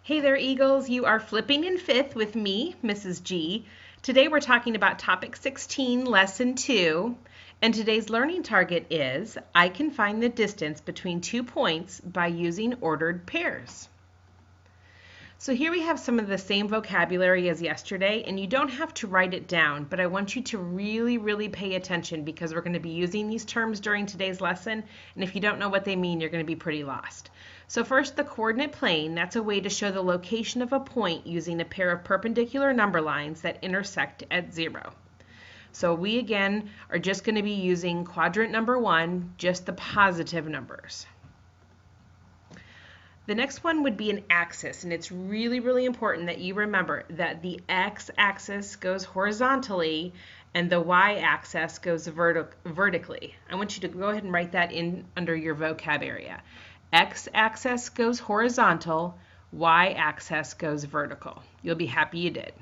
Hey there, Eagles. You are flipping in fifth with me, Mrs. G. Today we're talking about topic 16, lesson 2. And today's learning target is I can find the distance between 2 points by using ordered pairs. So here we have some of the same vocabulary as yesterday, and you don't have to write it down, but I want you to really pay attention because we're going to be using these terms during today's lesson, and if you don't know what they mean, you're going to be pretty lost. So first, the coordinate plane, that's a way to show the location of a point using a pair of perpendicular number lines that intersect at 0. So we again are just going to be using quadrant number 1, just the positive numbers. The next one would be an axis, and it's really important that you remember that the x-axis goes horizontally and the y-axis goes vertically. I want you to go ahead and write that in under your vocab area. X-axis goes horizontal, y-axis goes vertical. You'll be happy you did.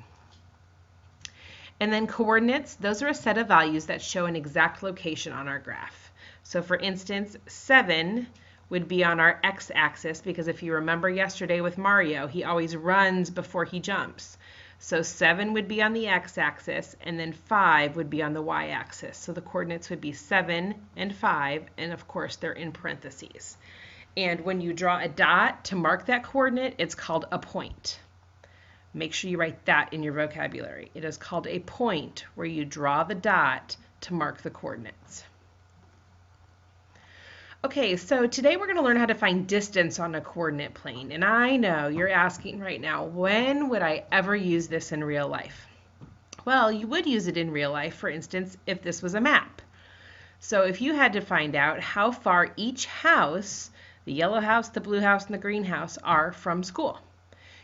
And then coordinates, those are a set of values that show an exact location on our graph. So for instance, 7 would be on our x-axis because if you remember yesterday with Mario, he always runs before he jumps. So 7 would be on the x-axis and then 5 would be on the y-axis. So the coordinates would be 7 and 5, and of course they're in parentheses. And when you draw a dot to mark that coordinate, it's called a point. Make sure you write that in your vocabulary. It is called a point where you draw the dot to mark the coordinates. Okay, so today we're going to learn how to find distance on a coordinate plane. And I know you're asking right now, when would I ever use this in real life? Well, you would use it in real life, for instance, if this was a map. So if you had to find out how far each house, the yellow house, the blue house, and the green house are from school,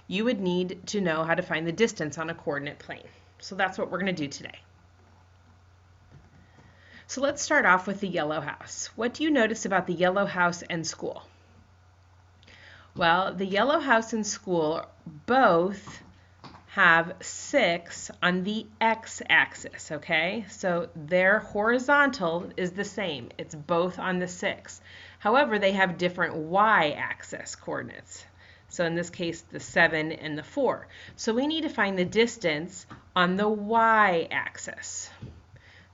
you would need to know how to find the distance on a coordinate plane. So that's what we're going to do today. So let's start off with the yellow house. What do you notice about the yellow house and school? Well, the yellow house and school both have 6 on the x-axis, okay? So their horizontal is the same. It's both on the 6. However, they have different y-axis coordinates. So in this case, the 7 and the 4. So we need to find the distance on the y-axis.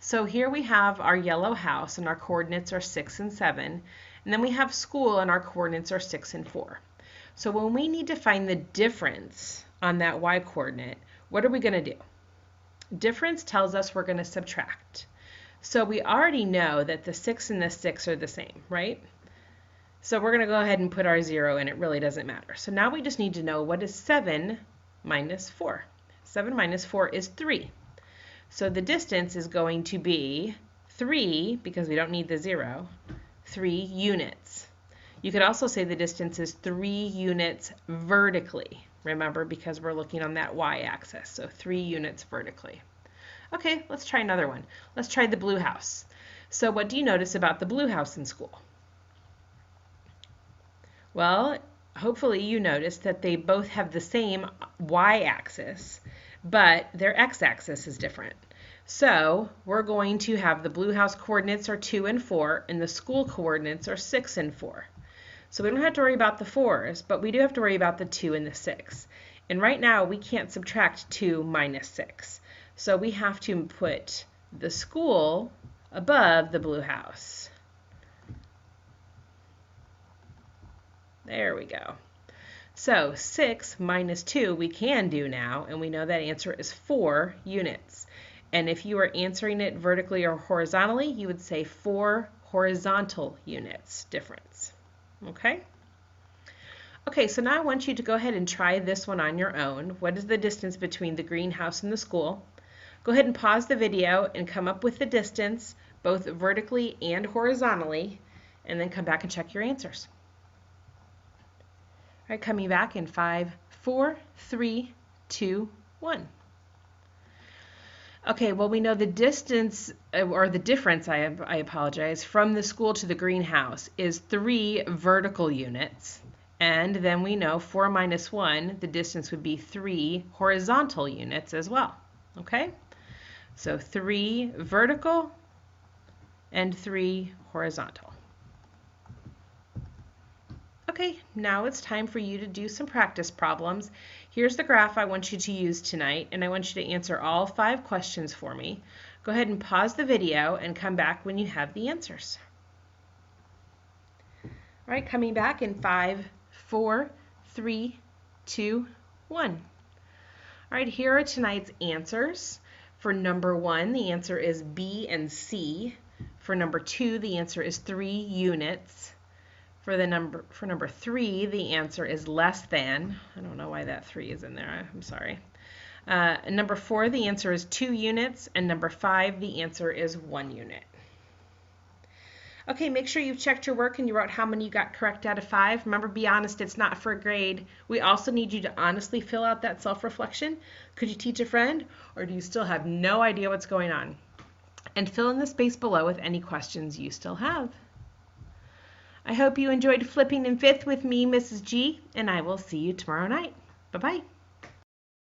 So here we have our yellow house and our coordinates are 6 and 7. And then we have school and our coordinates are 6 and 4. So when we need to find the difference on that y-coordinate, what are we going to do? Difference tells us we're going to subtract. So we already know that the 6 and the 6 are the same, right? So we're going to go ahead and put our 0 in. It really doesn't matter. So now we just need to know what is 7 minus 4. 7 minus 4 is 3. So the distance is going to be 3, because we don't need the 0, 3 units. You could also say the distance is 3 units vertically. Remember, because we're looking on that y-axis, so 3 units vertically. Okay, let's try another one. Let's try the blue house. So what do you notice about the blue house in school? Well, hopefully you notice that they both have the same y-axis, but their x-axis is different. So we're going to have the blue house coordinates are 2 and 4, and the school coordinates are 6 and 4. So we don't have to worry about the 4s, but we do have to worry about the 2 and the 6. And right now we can't subtract 2 minus 6. So we have to put the school above the blue house. There we go. So 6 minus 2 we can do now, and we know that answer is 4 units. And if you are answering it vertically or horizontally, you would say 4 horizontal units difference. Okay? Okay, so now I want you to go ahead and try this one on your own. What is the distance between the greenhouse and the school? Go ahead and pause the video and come up with the distance, both vertically and horizontally, and then come back and check your answers. All right, coming back in 5, 4, 3, 2, 1. Okay, well, we know the distance, or the difference, I apologize, from the school to the greenhouse is 3 vertical units. And then we know 4 minus 1, the distance would be 3 horizontal units as well. Okay? So 3 vertical and 3 horizontal. Okay, now it's time for you to do some practice problems. Here's the graph I want you to use tonight, and I want you to answer all 5 questions for me. Go ahead and pause the video and come back when you have the answers. All right, coming back in 5, 4, 3, 2, 1. All right, here are tonight's answers. For number 1, the answer is B and C. For number 2, the answer is 3 units. For number 3, the answer is less than. I don't know why that 3 is in there. I'm sorry. Number 4, the answer is 2 units. And number 5, the answer is 1 unit. Okay, make sure you've checked your work and you wrote how many you got correct out of 5. Remember, be honest, it's not for a grade. We also need you to honestly fill out that self-reflection. Could you teach a friend, or do you still have no idea what's going on? And fill in the space below with any questions you still have. I hope you enjoyed flipping in 5th with me, Mrs. G, and I will see you tomorrow night. Bye-bye.